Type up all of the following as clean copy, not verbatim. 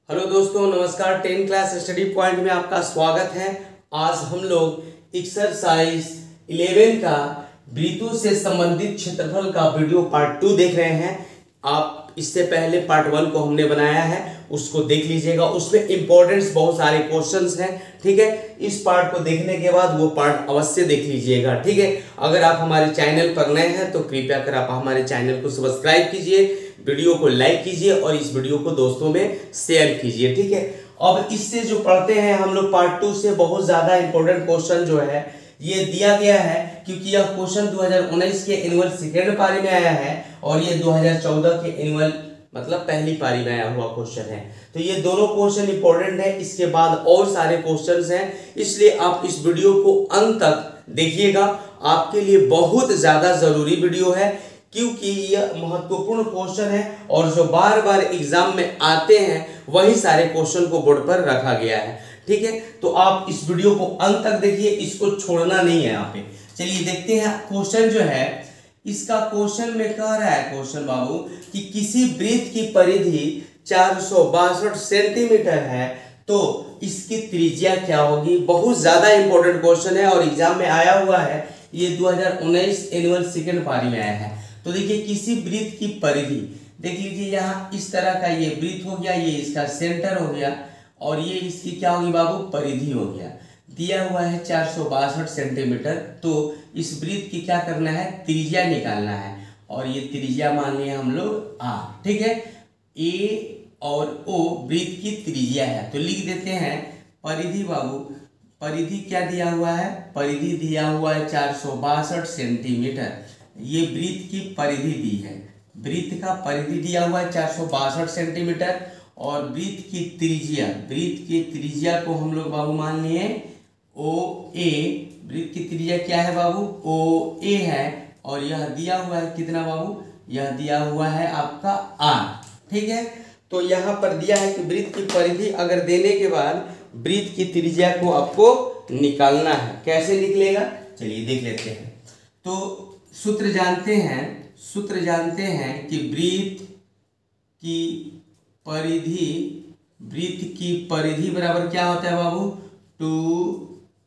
Hello दोस्तों, नमस्कार। 10 class study point में आपका स्वागत है। आज हम लोग एक्सरसाइज 11 का वृत्तों से संबंधित क्षेत्रफल का वीडियो पार्ट 2 देख रहे हैं। आप इससे पहले पार्ट 1 को हमने बनाया है, उसको देख लीजिएगा। उसमें इंपॉर्टेंट्स बहुत सारे क्वेश्चंस हैं, ठीक है। इस पार्ट को देखने के बाद वो पार्ट अवश्य देख लीजिएगा, ठीक है। अगर आप हमारे चैनल पर नए हैं तो कृपया कर आप हमारे चैनल को सब्सक्राइब कीजिए, वीडियो को लाइक कीजिए और इस वीडियो को दोस्तों में शेयर कीजिए, ठीक है। अब इससे जो पढ़ते हैं हम लोग पार्ट 2 से बहुत ज़्यादा इंपॉर्टेंट क्वेश्चन जो है ये दिया गया है, क्योंकि यह क्वेश्चन 2019 के एनुअल सेकेंड पारी में आया है और ये 2014 के एनुअल मतलब पहली पारी में आया हुआ क्वेश्चन है। तो ये दोनों क्वेश्चन इंपॉर्टेंट है। इसके बाद और सारे क्वेश्चंस हैं, इसलिए आप इस वीडियो को अंत तक देखिएगा। आपके लिए बहुत ज़्यादा ज़रूरी वीडियो है, क्योंकि यह महत्वपूर्ण क्वेश्चन है और जो बार बार एग्जाम में आते हैं वही सारे क्वेश्चन को बोर्ड पर रखा गया है, ठीक है। तो आप इस वीडियो को अंत तक देखिए, इसको छोड़ना नहीं है यहाँ पे। चलिए देखते हैं क्वेश्चन जो है इसका। क्वेश्चन में कह रहा है क्वेश्चन बाबू कि किसी वृत्त की परिधि 462 सेंटीमीटर है तो इसकी त्रिज्या क्या होगी। बहुत ज्यादा इंपॉर्टेंट क्वेश्चन है और एग्जाम में आया हुआ है। ये 2019 एनुअल सेकेंड पारी में आया है। तो देखिए किसी वृत्त की परिधि देख लीजिए, यहाँ इस तरह का ये वृत्त हो गया, ये इसका सेंटर हो गया और ये इसकी क्या होगी बाबू, परिधि हो गया। दिया हुआ है 462 सेंटीमीटर। तो इस वृत्त की क्या करना है, त्रिज्या निकालना है और ये त्रिज्या मान लिया हम लोग आर, ठीक है। ए और ओ वृत्त की त्रिज्या है, तो लिख देते हैं परिधि बाबू। परिधि क्या दिया हुआ है, परिधि दिया हुआ है 462 सेंटीमीटर। ये वृत्त की परिधि दी है, वृत्त का परिधि दिया हुआ है 462 सेंटीमीटर और वृत्त की त्रिज्या को हम लोग बाबू मान लिए ओ ए। वृत्त की त्रिज्या क्या है बाबू, ओ ए है और यह दिया हुआ है कितना बाबू, यह दिया हुआ है आपका आर, ठीक है। तो यहाँ पर दिया है कि वृत्त की परिधि अगर देने के बाद वृत्त की त्रिज्या को आपको निकालना है। कैसे निकलेगा, चलिए देख लेते हैं। तो सूत्र जानते हैं कि वृत्त की परिधि बराबर क्या होता है बाबू, 2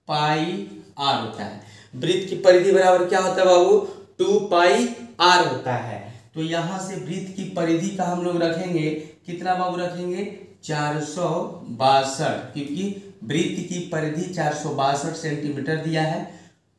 पाई आर होता है। वृत्त की परिधि बराबर क्या होता है बाबू, 2 पाई आर होता है। तो यहाँ से वृत्त की परिधि का हम लोग रखेंगे कितना बाबू, रखेंगे 462, क्योंकि वृत्त की परिधि 462 सेंटीमीटर दिया है,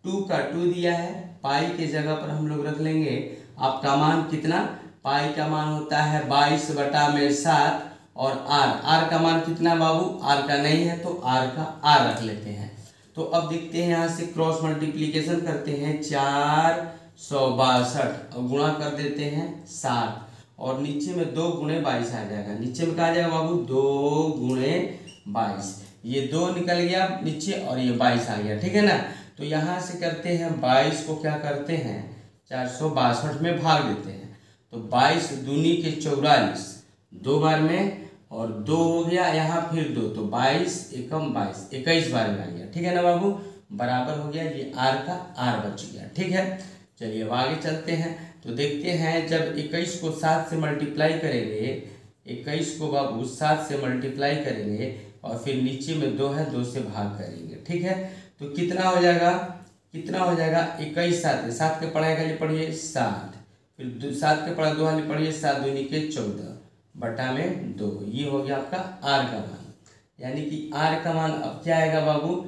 2 का 2 दिया है। पाई के जगह पर हम लोग रख लेंगे आपका मान कितना, पाई का मान होता है 22/7 और आर का मान कितना बाबू, आर का नहीं है तो आर का आर रख लेते हैं। तो अब देखते हैं यहाँ से क्रॉस मल्टीप्लीकेशन करते हैं, 462 और गुणा कर देते हैं 7 और नीचे में 2 गुणे 22 आ जाएगा। नीचे में क्या आ जाएगा बाबू, 2 गुणे 22। ये 2 निकल गया नीचे और ये 22 आ गया, ठीक है ना। तो यहाँ से करते हैं 22 को क्या करते हैं 462 में भाग देते हैं। तो 22 दूनी के 44, 2 बार में और 2 हो गया यहाँ, फिर 2 तो 22 एकम 22, 21 बार में आ गया, ठीक है ना बाबू। बराबर हो गया, ये आर का आर बच गया, ठीक है। चलिए अब आगे चलते हैं। तो देखते हैं जब 21 को 7 से मल्टीप्लाई करेंगे, 21 को बाबू 7 से मल्टीप्लाई करेंगे और फिर नीचे में 2 है, 2 से भाग करेंगे, ठीक है। तो कितना हो जाएगा 21 7 के पढ़ाई खाली पढ़िए 7, फिर 7 के पढ़ा 2 वाली पढ़िए 7 दूनी के 14 बटा में 2। ये हो गया आपका आर का मान, यानी कि आर का मान अब क्या आएगा बाबू,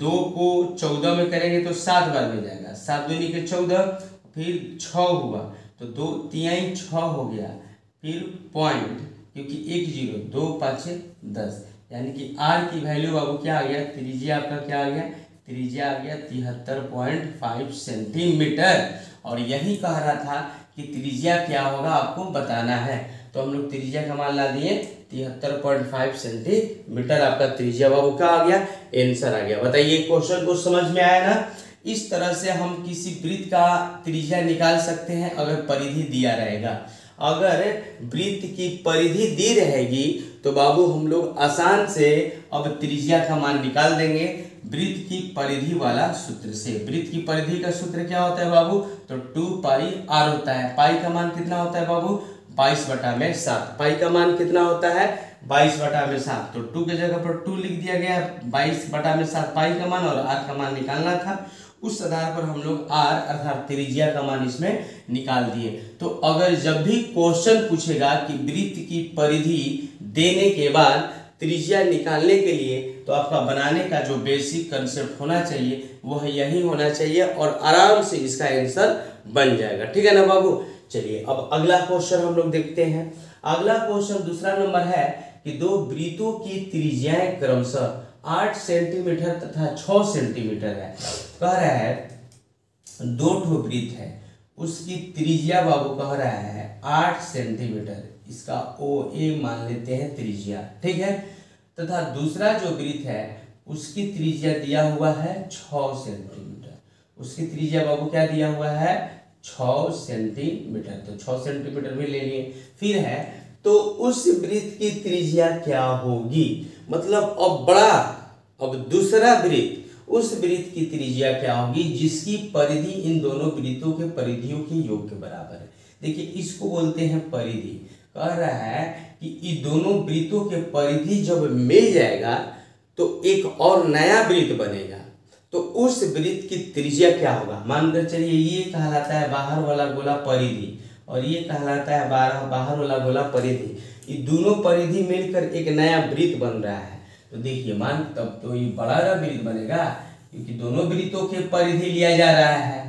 2 को 14 में करेंगे तो 7 बार में जाएगा, 7 दूनी के 14, फिर 6 हुआ तो 2 3 6 हो गया, फिर पॉइंट क्योंकि 1 0 2 5 10, यानी कि आर की वैल्यू बाबू क्या आ गया, त्रिज्या आपका क्या आ गया, त्रिज्या आ गया 73.5 सेंटीमीटर। और यही कह रहा था कि त्रिज्या क्या होगा आपको बताना है। तो हम लोग त्रिज्या का मान ला दिए 73.5 सेंटीमीटर। आपका त्रिज्या बाबू क्या आ गया, आंसर आ गया। बताइए क्वेश्चन को समझ में आया ना। इस तरह से हम किसी वृत्त का त्रिज्या निकाल सकते हैं अगर परिधि दिया रहेगा। अगर वृत्त की परिधि दी रहेगी तो बाबू हम लोग आसान से अब त्रिज्या का मान निकाल देंगे वृत्त की परिधि वाला सूत्र से। वृत्त की परिधि का सूत्र क्या होता है बाबू, तो 2 पाई आर होता है। पाई का मान कितना होता है बाबू, 22/7। पाई का मान कितना होता है 22/7। तो 2 की जगह पर 2 लिख दिया गया, 22/7 पाई का मान, और आर का मान निकालना था। उस आधार पर हम लोग आर अर्थात त्रिज्या का मान इसमें निकाल दिए। तो अगर जब भी क्वेश्चन पूछेगा कि वृत्त की परिधि देने के बाद त्रिज्या निकालने के लिए, तो आपका बनाने का जो बेसिक कंसेप्ट होना चाहिए वह यही होना चाहिए, और आराम से इसका आंसर बन जाएगा। ठीक है ना बाबू। चलिए अब अगला क्वेश्चन हम लोग देखते हैं। अगला क्वेश्चन दूसरा नंबर है कि दो वृत्तों की त्रिज्याएं क्रमशः 8 सेंटीमीटर तथा 6 सेंटीमीटर है। कह रहा है दो ठो वृत्त है, उसकी त्रिज्या बाबू कह रहा है 8 सेंटीमीटर, इसका ओ ए मान लेते हैं त्रिज्या, ठीक है। तथा दूसरा जो वृत्त है उसकी त्रिज्या दिया हुआ है 6 सेंटीमीटर। उसकी त्रिज्या बाबू क्या दिया हुआ है 6 सेंटीमीटर। तो 6 सेंटीमीटर भी ले लिए। फिर है तो उस वृत्त की त्रिज्या क्या होगी, मतलब अब दूसरा वृत्त, उस वृत्त की त्रिज्या क्या होगी जिसकी परिधि इन दोनों वृत्तों के परिधियों के योग के बराबर है। देखिए इसको बोलते हैं परिधि। कह रहा है कि इन दोनों वृत्तों के परिधि जब मिल जाएगा तो एक और नया वृत्त बनेगा, तो उस वृत्त की त्रिज्या क्या होगा। मानकर चलिए ये कहलाता है बाहर वाला गोला परिधि, और ये कहलाता है बाहर वाला गोला परिधि। ये दोनों परिधि मिलकर एक नया वृत्त बन रहा है। तो देखिए मान तब तो ये बड़ा वृत्त बनेगा, क्योंकि दोनों वृत्तों के परिधि लिया जा रहा है।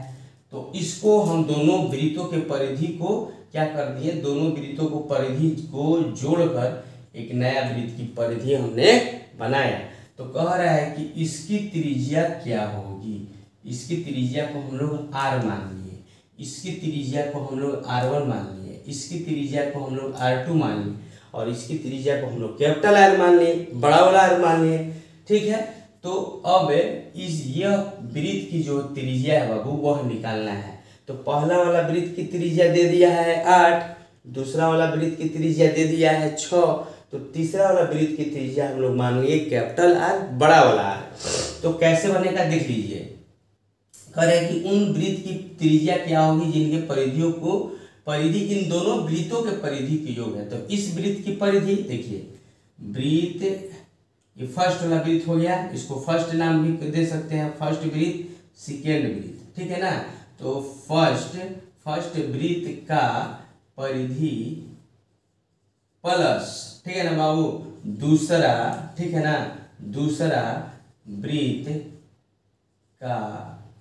तो इसको हम दोनों वृत्तों के परिधि को क्या कर दिए, दोनों वृत्तों को परिधि को जोड़कर एक नया वृत्त की परिधि हमने बनाया। तो कह रहा है कि इसकी त्रिज्या क्या होगी। इसकी त्रिज्या को हम लोग r मान लिए, इसकी त्रिज्या को हम लोग r1 मान लिए, इसकी त्रिज्या को हम लोग r2 मान लिए, और इसकी त्रिज्या को हम लोग कैपिटल R मान लिए, बड़ा वाला R मान लिए। ठीक है। तो अब यह वृत्त की जो त्रिज्या है बाबू वह निकालना है। तो पहला वाला वृत्त की त्रिज्या दे दिया है 8, दूसरा वाला वृत्त की त्रिज्या दे दिया है 6, तो तीसरा वाला वृत्त की त्रिज्या हम लोग मान लिए कैपिटल R, बड़ा वाला R। तो कैसे बनेगा देख लीजिए। कह रहे हैं कि उन वृत्त की त्रिज्या क्या होगी जिनके परिधि इन दोनों वृत्तों के परिधि के योग है। तो इस वृत्त की परिधि देखिए, वृत्त ये फर्स्ट वाला वृत्त हो गया, इसको फर्स्ट नाम भी दे सकते हैं, फर्स्ट वृत्त, सेकेंड वृत्त, ठीक है ना। तो फर्स्ट वृत्त का परिधि प्लस, ठीक है ना बाबू, दूसरा, ठीक है ना, दूसरा वृत्त का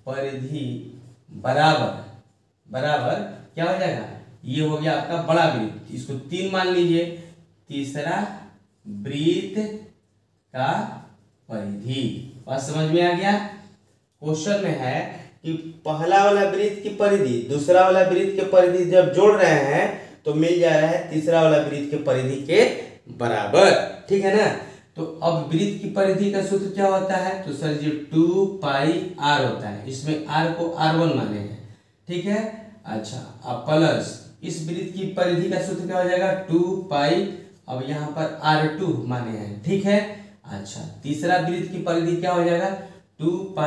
परिधि बराबर क्या हो जाएगा, ये हो गया आपका बड़ा वृत्त, इसको 3 मान लीजिए, तीसरा वृत्त का परिधि। बात समझ में आ गया। क्वेश्चन में है कि पहला वाला वृत्त की परिधि दूसरा वाला वृत्त के परिधि जब जोड़ रहे हैं तो मिल जा रहा है तीसरा वाला वृत्त के परिधि के बराबर, ठीक है ना। तो अब वृत्त की परिधि का सूत्र क्या होता है, तो सर जी 2πr होता है, इसमें r को r1 माने हैं, ठीक है। अच्छा अब प्लस इस वृत्त की परिधि का सूत्र क्या हो जाएगा 2π, अब यहाँ पर r2 माने हैं, ठीक है। अच्छा तीसरा वृत्त की परिधि क्या हो जाएगा 2π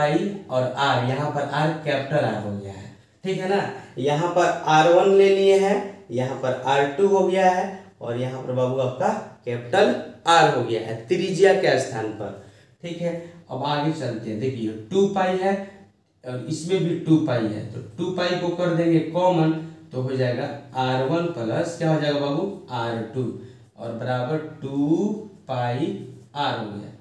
और r, यहाँ पर r कैपिटल R हो गया है, ठीक है ना। यहाँ पर r1 ले लिए हैं, यहाँ पर r2 हो गया है, और यहाँ पर बाबू आपका कैपिटल R हो गया है त्रिज्या के स्थान पर, ठीक है। अब आगे चलते हैं। देखिए 2π है और इसमें भी 2π है, तो 2π को कर देंगे कॉमन, तो हो जाएगा r1 प्लस क्या हो जाएगा बाबू r2 और बराबर 2πr हो गया।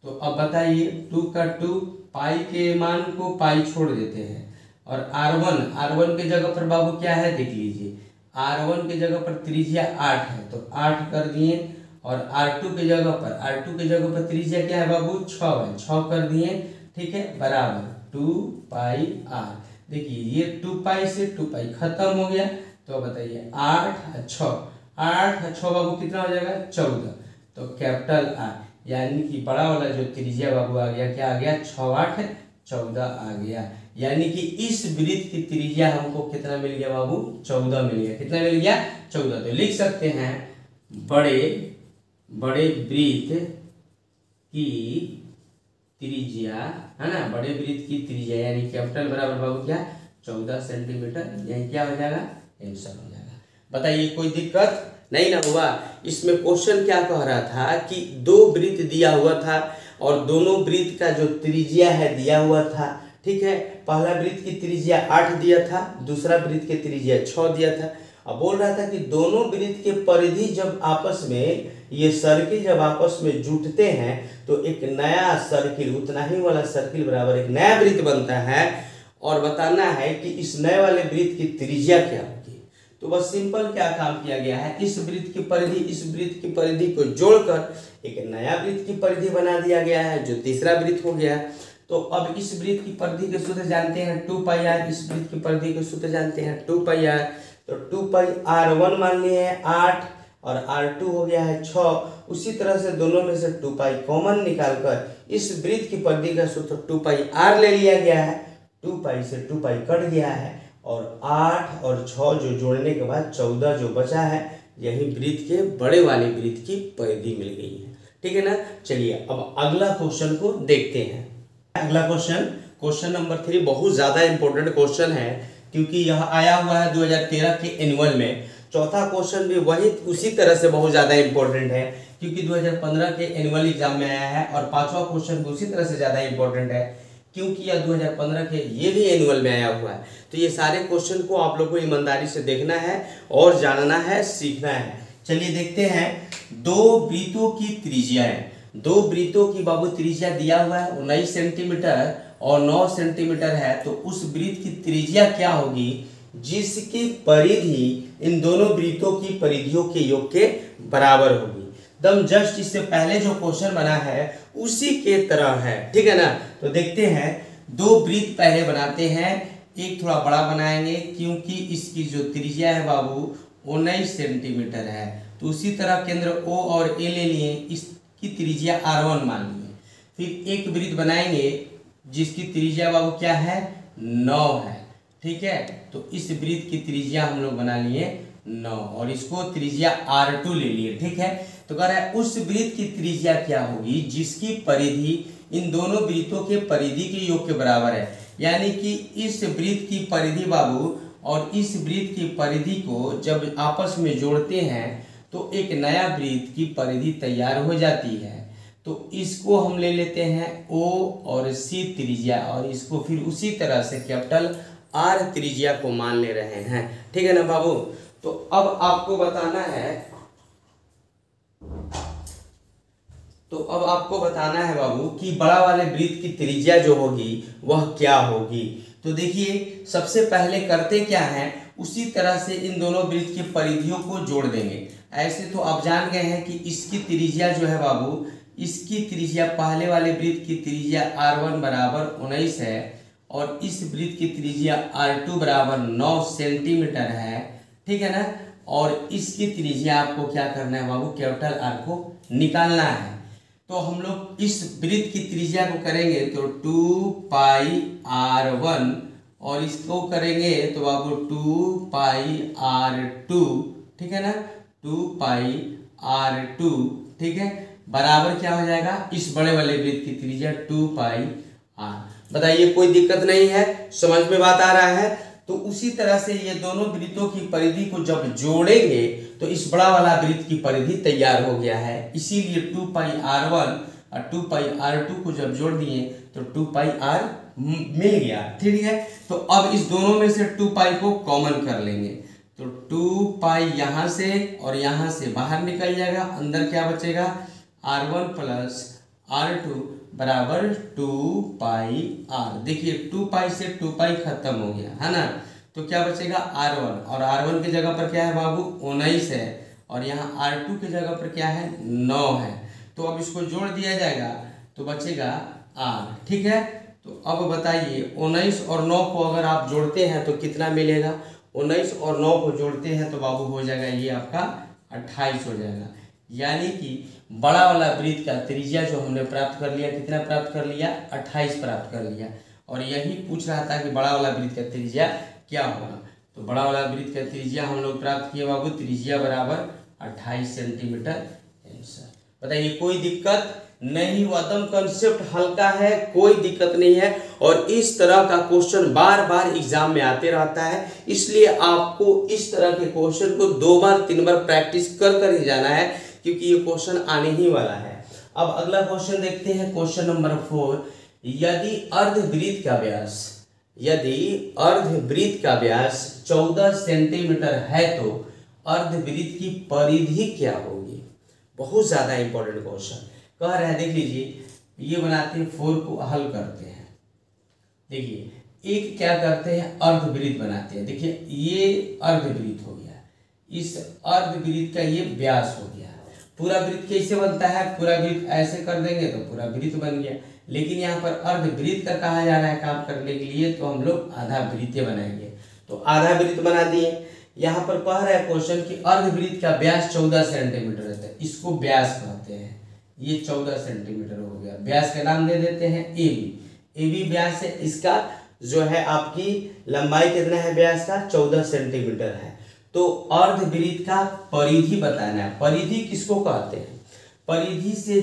तो अब बताइए 2 का 2 पाई के मान को पाई छोड़ देते हैं, और r1 के जगह पर बाबू क्या है देख लीजिए, r1 के जगह पर त्रिज्या 8 है, तो 8 कर दिए, और r2 के जगह पर त्रिज्या क्या है बाबू 6 है, 6 कर दिए, ठीक है, बराबर 2πr। देखिए ये 2π से 2π खत्म हो गया। तो बताइए 8 और 6 बाबू कितना हो जाएगा 14, तो कैपिटल R, यानी कि बड़ा वाला जो त्रिज्या बाबू आ गया, क्या आ गया 6 8 14 आ गया। यानी कि इस वृत्त की त्रिज्या हमको कितना मिल गया बाबू 14 मिल गया। कितना मिल गया 14। तो लिख सकते हैं बड़े वृत्त की त्रिज्या, है ना, बड़े वृत्त की त्रिज्या यानी कैपिटल बराबर बाबू क्या 14 सेंटीमीटर, यही क्या हो जाएगा आंसर हो जाएगा। बताइए कोई दिक्कत नहीं ना हुआ। इसमें क्वेश्चन क्या कह रहा था कि दो वृत्त दिया हुआ था और दोनों वृत्त का जो त्रिज्या है दिया हुआ था, ठीक है। पहला वृत्त की त्रिज्या 8 दिया था, दूसरा वृत्त की त्रिज्या 6 दिया था। अब बोल रहा था कि दोनों वृत्त के परिधि जब आपस में ये सर्किल जब आपस में जुटते हैं तो एक नया सर्किल, उतना ही वाला सर्किल बराबर एक नया वृत्त बनता है, और बताना है कि इस नए वाले वृत्त की त्रिज्या क्या होगी। तो बस सिंपल क्या काम किया गया है, इस वृत्त की परिधि इस वृत्त की परिधि को जोड़कर एक नया वृत्त की परिधि बना दिया गया है, जो तीसरा वृत्त हो गया। तो अब इस वृत्त की परिधि के सूत्र जानते हैं 2πr, इस वृत्त की परिधि के सूत्र जानते हैं 2πr। तो 2πr1 मान लिए है 8 और r2 हो गया है 6। उसी तरह से दोनों में से 2π कॉमन निकालकर इस वृत्त की परिधि का सूत्र 2πr ले लिया गया है। 2π से 2π कट गया है और 8 और 6 जो जोड़ने के बाद 14 जो बचा है, यही वृत्त के बड़े वाले वृत्त की परिधि मिल गई है, ठीक है ना। चलिए अब अगला क्वेश्चन को देखते हैं। अगला क्वेश्चन नंबर 3 बहुत ज़्यादा इंपॉर्टेंट क्वेश्चन है, क्योंकि यह आया हुआ है 2013 के एनुअल में। चौथा क्वेश्चन भी वही उसी तरह से बहुत ज़्यादा इंपॉर्टेंट है, क्योंकि 2015 के एनुअल एग्जाम में आया है। और पांचवा क्वेश्चन भी उसी तरह से ज़्यादा इंपॉर्टेंट है, क्योंकि यह 2015 के ये भी एनुअल में आया हुआ है। तो ये सारे क्वेश्चन को आप लोग को ईमानदारी से देखना है और जानना है, सीखना है। चलिए देखते हैं। दो वृत्तों की त्रिज्याएं, दो वृत्तों की बाबू त्रिज्या दिया हुआ है 19 सेंटीमीटर और 9 सेंटीमीटर है। तो उस वृत्त की त्रिज्या क्या होगी जिसकी परिधि इन दोनों वृत्तों की परिधियों के योग के बराबर होगी। दम जस्ट इससे पहले जो क्वेश्चन बना है उसी के तरह है, ठीक है ना। तो देखते हैं, दो वृत्त पहले बनाते हैं, एक थोड़ा बड़ा बनाएंगे क्योंकि इसकी जो त्रिज्या है बाबू 19 सेंटीमीटर है। तो उसी तरह केंद्र O और A ले लिए, इसकी त्रिज्या r1 मान लिए। फिर एक वृत्त बनाएंगे जिसकी त्रिज्या बाबू क्या है 9 है, ठीक है। तो इस वृत्त की त्रिज्या हम लोग बना लिए 9 और इसको त्रिज्या r2 ले लिए, ठीक है। तो कह रहा है उस वृत्त की त्रिज्या क्या होगी जिसकी परिधि इन दोनों वृत्तों के परिधि के योग के बराबर है। यानी कि इस वृत्त की परिधि बाबू और इस वृत्त की परिधि को जब आपस में जोड़ते हैं तो एक नया वृत्त की परिधि तैयार हो जाती है। तो इसको हम ले लेते हैं O और C त्रिज्या, और इसको फिर उसी तरह से कैपिटल R त्रिज्या को मान ले रहे हैं, ठीक है ना बाबू। तो अब आपको बताना है बाबू कि बड़ा वाले वृत्त की त्रिज्या जो होगी वह क्या होगी। तो देखिए सबसे पहले करते क्या है, उसी तरह से इन दोनों वृत्त की परिधियों को जोड़ देंगे। ऐसे तो आप जान गए हैं कि इसकी त्रिज्या जो है बाबू, इसकी त्रिज्या पहले वाले वृत्त की त्रिज्या r1 बराबर 19 है और इस वृत्त की त्रिज्या r2 बराबर 9 सेंटीमीटर है, ठीक है ना। और इसकी त्रिज्या आपको क्या करना है बाबू, कैपिटल R को निकालना है। तो हम लोग इस वृत्त की त्रिज्या को करेंगे तो 2πr1 और इसको करेंगे तो बाबू 2πr2, ठीक है ना, 2πr2, ठीक है, बराबर क्या हो जाएगा इस बड़े वाले वृत्त की त्रिज्या 2πr। बताइए कोई दिक्कत नहीं है, समझ में बात आ रहा है। तो उसी तरह से ये दोनों वृत्तों की परिधि को जब जोड़ेंगे तो इस बड़ा वाला वृत्त की परिधि तैयार हो गया है। इसीलिए 2πr1 और 2πr2 को जब जोड़ दिए तो 2πr मिल गया, ठीक है। तो अब इस दोनों में से 2π को कॉमन कर लेंगे तो 2π यहाँ से और यहाँ से बाहर निकल जाएगा, अंदर क्या बचेगा r1 प्लस r2 बराबर 2πr। देखिए 2π से 2π खत्म हो गया है ना, तो क्या बचेगा r1 और r1 की जगह पर क्या है बाबू 19 है और यहाँ r2 की जगह पर क्या है 9 है। तो अब इसको जोड़ दिया जाएगा तो बचेगा r, ठीक है। तो अब बताइए 19 और 9 को अगर आप जोड़ते हैं तो कितना मिलेगा, 19 और 9 को जोड़ते हैं तो बाबू हो जाएगा ये आपका 28 हो जाएगा। यानी कि बड़ा वाला वृत्त का त्रिज्या जो हमने प्राप्त कर लिया, कितना प्राप्त कर लिया 28 प्राप्त कर लिया। और यही पूछ रहा था कि बड़ा वाला वृत्त का त्रिज्या क्या होगा। तो बड़ा वाला वृत्त का त्रिज्या हम लोग प्राप्त किए बाबू, त्रिज्या बराबर 28 सेंटीमीटर आंसर। बताइए, कोई दिक्कत नहीं, वतन कंसेप्ट हल्का है, कोई दिक्कत नहीं है। और इस तरह का क्वेश्चन बार बार एग्जाम में आते रहता है, इसलिए आपको इस तरह के क्वेश्चन को 2 बार 3 बार प्रैक्टिस कर कर ही जाना है, क्योंकि ये क्वेश्चन आने ही वाला है। अब अगला क्वेश्चन देखते हैं, क्वेश्चन नंबर 4। यदि अर्धवृत्त का व्यास 14 सेंटीमीटर है तो अर्धवृत्त की परिधि क्या होगी? बहुत ज्यादा इंपॉर्टेंट क्वेश्चन कह रहा है। देख लीजिए, ये बनाते हैं, 4 को हल करते हैं। देखिए, एक क्या करते हैं, अर्धवृत्त बनाते हैं। देखिए, ये अर्धवृत्त हो गया, इस अर्धवृत्त का ये व्यास हो गया। पूरा वृत्त कैसे बनता है? पूरा वृत्त ऐसे कर देंगे तो पूरा वृत्त बन गया, लेकिन यहाँ पर अर्धवृत्त का कहा जा रहा है काम करने के लिए, तो हम लोग आधा वृत्त बनाएंगे। तो आधा वृत्त बना दिए। यहाँ पर कह रहा है क्वेश्चन कि अर्धवृत्त का व्यास 14 सेंटीमीटर रहता है, इसको व्यास कहते हैं। ये 14 सेंटीमीटर हो गया, व्यास का नाम दे देते हैं AB व्यास है। इसका जो है आपकी लंबाई कितना है व्यास का? 14 सेंटीमीटर है। तो अर्धवृत्त का परिधि बताना है। परिधि किसको कहते हैं? परिधि से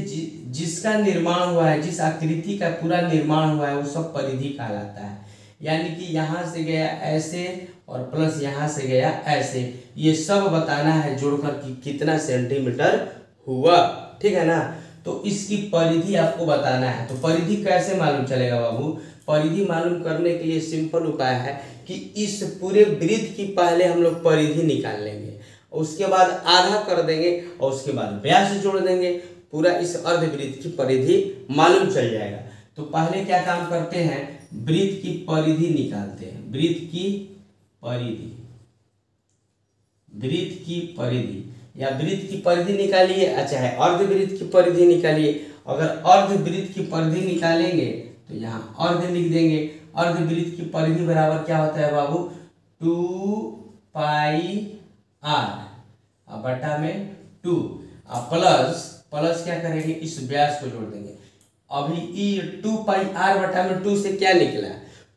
जिसका निर्माण हुआ है, जिस आकृति का पूरा निर्माण हुआ है, वो सब परिधि कहलाता है। यानी कि यहाँ से गया ऐसे और प्लस यहाँ से गया ऐसे, ये सब बताना है जोड़कर कि कितना सेंटीमीटर हुआ। ठीक है ना? तो इसकी परिधि आपको बताना है। तो परिधि कैसे मालूम चलेगा बाबू? परिधि मालूम करने के लिए सिंपल उपाय है कि इस पूरे वृत्त की पहले हम लोग परिधि निकाल लेंगे, उसके बाद आधा कर देंगे और उसके बाद व्यास जोड़ देंगे, पूरा इस अर्धवृत्त की परिधि मालूम चल जाएगा। तो पहले क्या काम करते हैं, वृत्त की परिधि निकालते हैं। वृत्त की परिधि या वृत्त की परिधि निकालिए, अच्छा है अर्धवृत्त की परिधि निकालिए। अगर अर्धवृत्त की परिधि निकालेंगे तो यहाँ अर्ध लिख देंगे। अर्धवृत्त की परिधि बराबर क्या होता है बाबू? 2πr बटा में 2 प्लस क्या करेंगे, इस व्यास को जोड़ देंगे। अभी ये 2πr बटा में 2 से क्या निकला?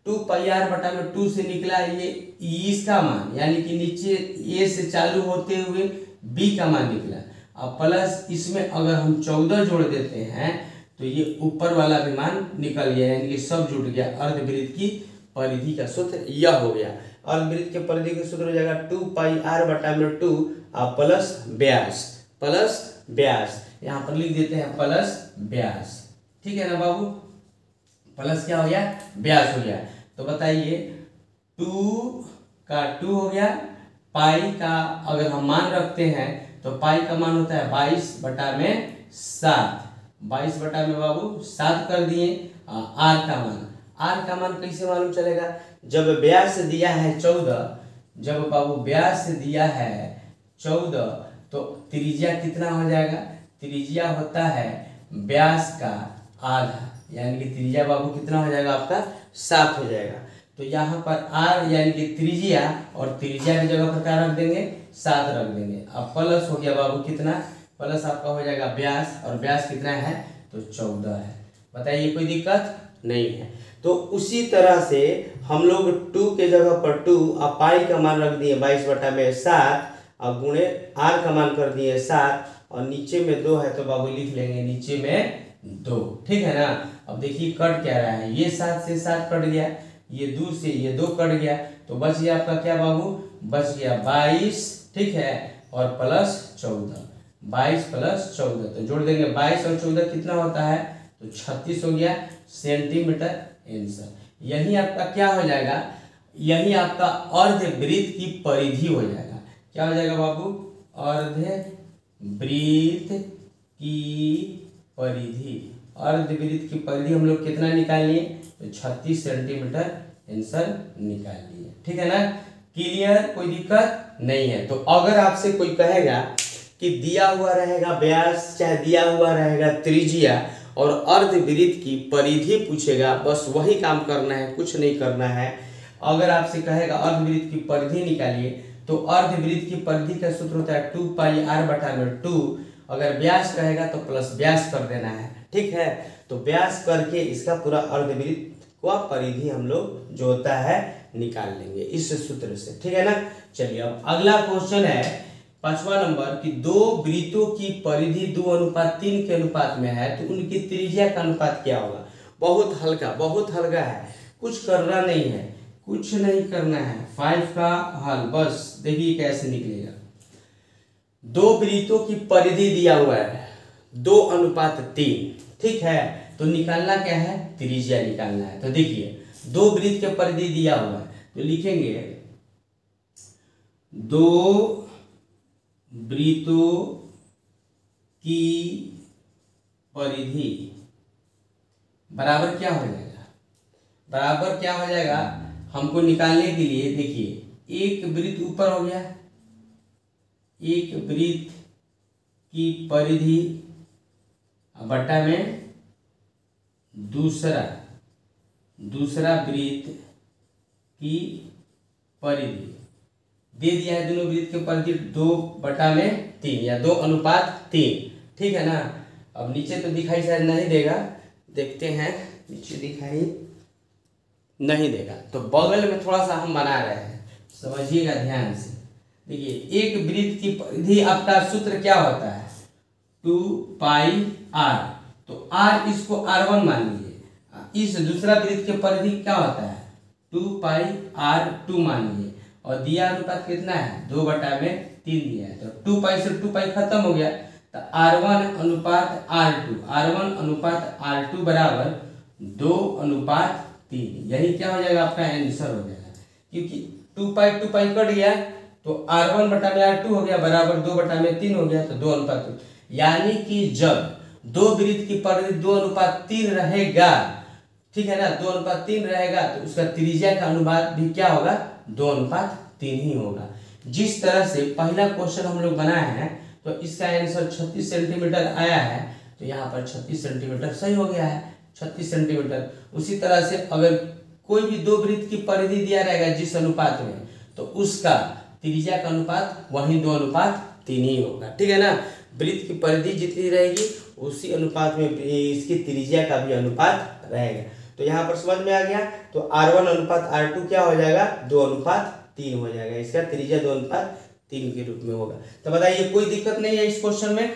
2πr बटा में 2 से निकला ये इसका मान, यानी कि नीचे ए से चालू होते हुए बी का मान निकला। अब प्लस इसमें अगर हम 14 जोड़ देते हैं तो ये ऊपर वाला भी मान निकल गया, यानी कि सब जुड़ गया। अर्धवृत्त की परिधि का सूत्र यह हो गया। अर्धवृत्त के परिधि का सूत्र हो जाएगा 2πr बटा में 2 प्लस व्यास। यहाँ पर लिख देते हैं प्लस व्यास। ठीक है ना बाबू? प्लस क्या हो गया? व्यास हो गया। तो बताइए, 2 का 2 हो गया, पाई का अगर हम मान रखते हैं तो पाई का मान होता है 22 बटा में 7। 22 बटा में बाबू 7 कर दिए। आर का मान कैसे मालूम चलेगा? जब व्यास दिया है 14, जब बाबू व्यास दिया है 14 तो त्रिज्या कितना हो जाएगा? त्रिज्या होता है व्यास का आधा, यानी कि त्रिज्या बाबू कितना हो जाएगा आपका? 7 हो जाएगा। तो यहाँ पर आर यानी कि त्रिज्या, और त्रिज्या की जगह पर क्या रख देंगे? 7 रख देंगे। अब प्लस हो गया बाबू कितना? प्लस आपका हो जाएगा व्यास, और व्यास कितना है? तो 14 है। बताइए, कोई दिक्कत नहीं है। तो उसी तरह से हम लोग 2 के जगह पर 2 और पाई का मान रख दिए 22 बटा में 7 और गुणे आर का मान कर दिए 7 और नीचे में 2 है तो बाबू लिख लेंगे नीचे में 2। ठीक है ना? अब देखिए कट क्या रहा है, ये 7 से 7 कट गया, ये 2 से ये 2 कट गया, तो बच गया आपका क्या बाबू? बच गया 22। ठीक है, और प्लस 14, 22 प्लस 14, तो जोड़ देंगे 22 और 14 कितना होता है? तो 36 हो गया सेंटीमीटर आंसर। यही आपका क्या हो जाएगा? यही आपका अर्धवृत्त की परिधि हो जाएगा। क्या हो जाएगा बाबू? अर्धवृत्त की परिधि। अर्धवृत्त की परिधि हम लोग कितना निकाल लिए? तो 36 सेंटीमीटर आंसर निकाल लिए। ठीक है ना? क्लियर? कोई दिक्कत नहीं है। तो अगर आपसे कोई कहेगा कि दिया हुआ रहेगा व्यास, चाहे दिया हुआ रहेगा त्रिज्या और अर्धवृत्त की परिधि पूछेगा, बस वही काम करना है, कुछ नहीं करना है। अगर आपसे कहेगा अर्धवृत्त की परिधि निकालिए, तो अर्धवृत्त की परिधि का सूत्र होता है 2πr बटा में 2। अगर व्यास कहेगा तो प्लस व्यास कर देना है। ठीक है, तो व्यास करके इसका पूरा अर्धवृत्त का परिधि हम लोग जो होता है निकाल लेंगे इस सूत्र से। ठीक है ना? चलिए अब अगला क्वेश्चन है पांचवा नंबर कि दो वृत्तों की परिधि 2:3 के अनुपात में है तो उनकी त्रिज्या का अनुपात क्या होगा। बहुत हल्का है, कुछ करना नहीं है, कुछ नहीं करना है। 5 का हल बस देखिए कैसे निकलेगा। दो वृत्तों की परिधि दिया हुआ है 2:3, ठीक है, तो निकालना क्या है, त्रिज्या निकालना है। तो देखिए दो वृत्त के परिधि दिया हुआ है तो लिखेंगे दो वृत्तों की परिधि बराबर क्या हो जाएगा, हमको निकालने के लिए देखिए एक वृत्त ऊपर हो गया, एक वृत्त की परिधि बटा में दूसरा वृत्त की परिधि दे दिया है। दोनों वृत्त की परिधि 2/3 या 2:3, ठीक है ना। अब नीचे तो दिखाई शायद नहीं देगा, देखते हैं नीचे दिखाई नहीं देगा तो बगल में थोड़ा सा हम बना रहे हैं, समझिएगा ध्यान से। देखिए एक वृत्त की परिधि आपका सूत्र क्या होता है, 2πr, तो r इसको r1 मान लीजिए। इस दूसरा वृत्त के परिधि क्या होता है 2πr2 मान लीजिए, और दिया अनुपात कितना है 2/3 दिया है, तो 2π से 2π खत्म हो गया, तो r1:r2 बराबर 2:3। यही क्या हो जाएगा, आपका आंसर हो जाएगा, क्योंकि 2π कट गया तो r1/r2 हो गया बराबर 2/3 हो गया, तो 2:3। यानी कि जब दो वृत्त की परिधि 2:3 रहेगा, ठीक है ना, 2:3 रहेगा तो उसका त्रिज्या का अनुपात भी क्या होगा 2:3 ही होगा। जिस तरह से पहला क्वेश्चन हम लोग बनाए हैं तो इसका आंसर 36 सेंटीमीटर आया है, तो यहाँ पर 36 सेंटीमीटर सही हो गया है, 36 सेंटीमीटर। उसी तरह से अगर कोई भी दो वृत्त की परिधि दिया रहेगा जिस अनुपात में, तो उसका त्रिज्या का अनुपात वही 2:3 ही होगा, ठीक है ना। वृत्त की परिधि जितनी रहेगी उसी अनुपात में इसकी त्रिज्या का भी अनुपात रहेगा। तो यहाँ पर समझ में आ गया, तो r1:r2 क्या हो जाएगा 2:3 हो जाएगा, इसका त्रिज्या 2:3 के रूप में होगा। तो बताइए कोई दिक्कत नहीं है इस क्वेश्चन में।